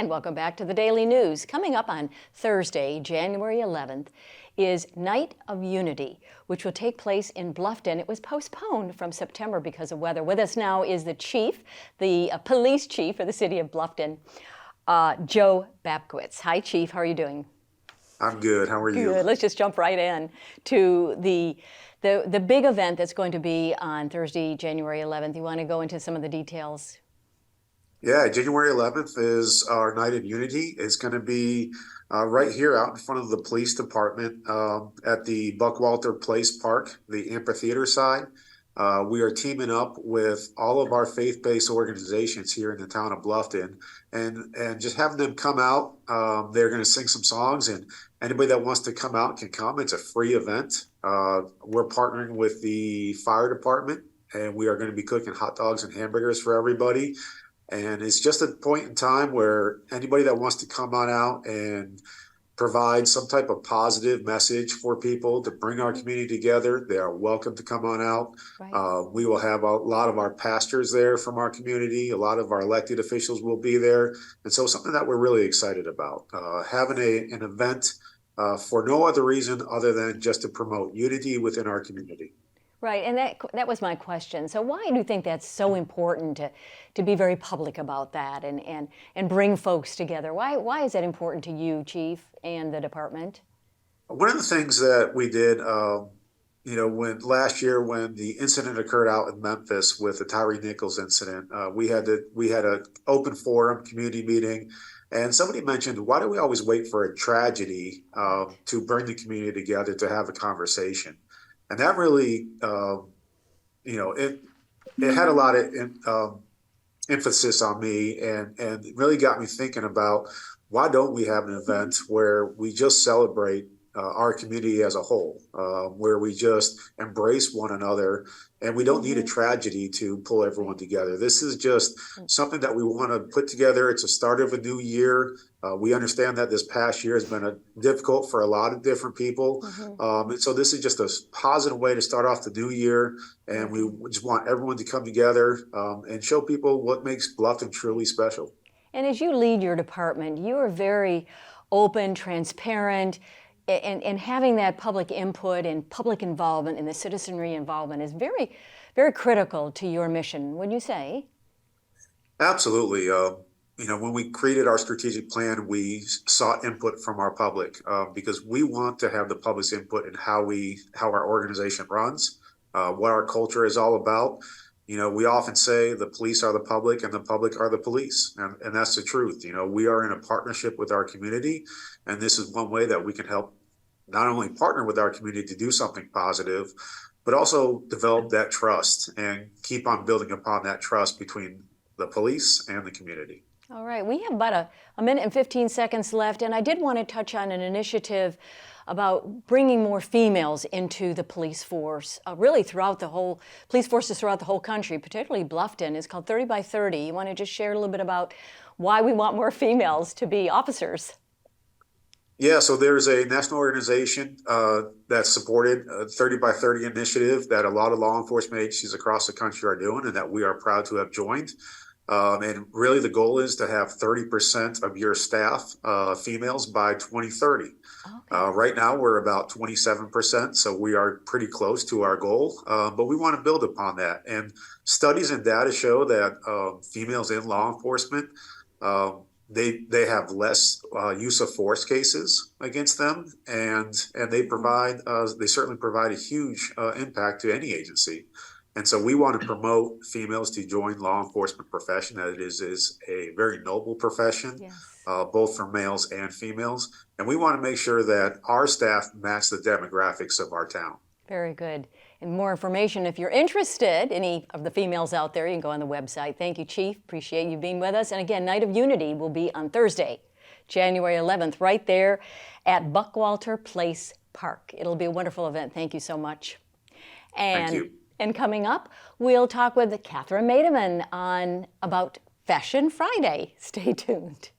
And welcome back to the Daily News. Coming up on Thursday, January 11th, is Night of Unity, which will take place in Bluffton. It was postponed from September because of weather. With us now is the chief, the police chief for the city of Bluffton, Joe Babkiewicz. Hi, Chief. How are you doing? I'm good. How are you? Good. Let's just jump right in to the big event that's going to be on Thursday, January 11th. You want to go into some of the details? Yeah, January 11th is our Night of Unity. It's going to be right here out in front of the police department at the Buckwalter Place Park, the Amphitheatre side. We are teaming up with all of our faith-based organizations here in the town of Bluffton and just having them come out. They're going to sing some songs, and anybody that wants to come out can come. It's a free event. We're partnering with the fire department, and we are going to be cooking hot dogs and hamburgers for everybody. And it's just a point in time where anybody that wants to come on out and provide some type of positive message for people to bring our community together, they are welcome to come on out. Right. We will have a lot of our pastors there from our community. A lot of our elected officials will be there. And so something that we're really excited about, having an event for no other reason other than just to promote unity within our community. Right, and that was my question. So why do you think that's so important to be very public about that and bring folks together? Why is that important to you, Chief, and the department? One of the things that we did, when last year when the incident occurred out in Memphis with the Tyree Nichols incident, we had an open forum community meeting, and somebody mentioned, why do we always wait for a tragedy to bring the community together to have a conversation? And that really, it had a lot of emphasis on me and really got me thinking about why don't we have an event where we just celebrate our community as a whole, where we just embrace one another, and we don't need a tragedy to pull everyone together. This is just something that we want to put together. It's a start of a new year. We understand that this past year has been difficult for a lot of different people. And so this is just a positive way to start off the new year. And we just want everyone to come together and show people what makes Bluffton truly special. And as you lead your department, you are very open, transparent, and having that public input and public involvement and the citizenry involvement is very, very critical to your mission, wouldn't you say? Absolutely. When we created our strategic plan, we sought input from our public because we want to have the public's input in how our organization runs, what our culture is all about. We often say the police are the public and the public are the police. And that's the truth. We are in a partnership with our community. And this is one way that we can help not only partner with our community to do something positive, but also develop that trust and keep on building upon that trust between the police and the community. All right, we have about a minute and 15 seconds left, and I did want to touch on an initiative about bringing more females into the police force, really throughout the whole, police forces throughout the whole country, particularly Bluffton. It's called 30 by 30. You want to just share a little bit about why we want more females to be officers? Yeah, so there's a national organization that's supported a 30 by 30 initiative that a lot of law enforcement agencies across the country are doing and that we are proud to have joined. And really the goal is to have 30% of your staff females by 2030. Okay. Right now we're about 27%, so we are pretty close to our goal, but we want to build upon that. And studies and data show that females in law enforcement, they have less use of force cases against them, and they certainly provide a huge impact to any agency. And so we want to promote females to join law enforcement profession. That it is a very noble profession, yes. Both for males and females. And we want to make sure that our staff match the demographics of our town. Very good. And more information, if you're interested, any of the females out there, you can go on the website. Thank you, Chief. Appreciate you being with us. And again, Night of Unity will be on Thursday, January 11th, right there at Buckwalter Place Park. It'll be a wonderful event. Thank you so much. Thank you. And coming up, we'll talk with Catherine Mademan about Fashion Friday. Stay tuned.